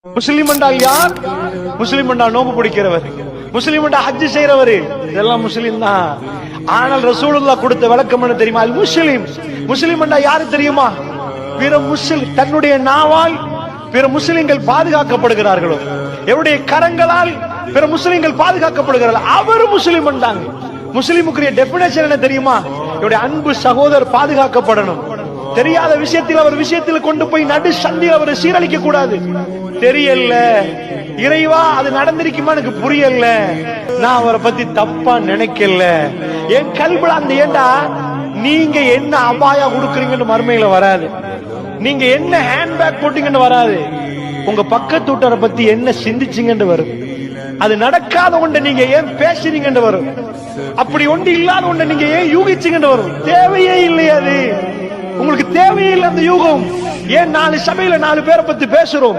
முஸ்லிம் என்றால் யார்? முஸ்லிம் என்றால் நோம்பு பிடிக்கிறவர், முஸ்லிம் என்றால் ஹஜ் செய்யறவர், இதெல்லாம் முஸ்லிம் தான். ஆனால் ரசூலுல்லாஹ் கொடுத்த விளக்கம் என்ன தெரியுமா? முஸ்லிம் முஸ்லிம் என்றால் யாரு தெரியுமா? பிற முஸ்லிம் தன்னுடைய நாவால் பிற முஸ்லிம்கள் பாதுகாக்கப்படுகிறார்களோ, எவருடைய கரங்களால் பிற முஸ்லிம்கள் பாதுகாக்கப்படுகிறார்கள், அவர் முஸ்லிம் என்றாங்க. முஸ்லிமுக்குரிய டெபினேஷன் என்ன தெரியுமா? இவருடைய அன்பு சகோதரர் பாதுகாக்கப்படணும். தெரியாத விஷயத்தில் அவர் விஷயத்தில் கொண்டு போய் நடு சந்தியில் அவரை சீரழிக்க கூடாது. தெரியல இறைவா, அது நடந்திருக்குமா எனக்கு புரியல, நான் அவரை பத்தி தப்பா நினைக்கல, என் கல்வில அந்த ஏண்டா நீங்க என்ன அபாயா கொடுக்குறீங்கன்னு மறுமையில வராது, நீங்க என்ன ஹேண்ட்பேக் போட்டீங்கன்னு வராது, உங்க பக்கத்து வீட்டரை பத்தி என்ன சிந்திச்சீங்கன்னு வரும். அது நடக்காத ஒன்றை நீங்க ஏன் பேசுறீங்கன்னு வரும். அப்படி ஒன்று இல்லாத ஒன்றை நீங்க ஏன் யூகிச்சீங்கன்னு வரும். தேவையே இல்லை, அது உங்களுக்கு தேவையே இல்லை அந்த யூகம். ஏன் 4 சபையில 4 பேரை பத்தி பேசுறோம்?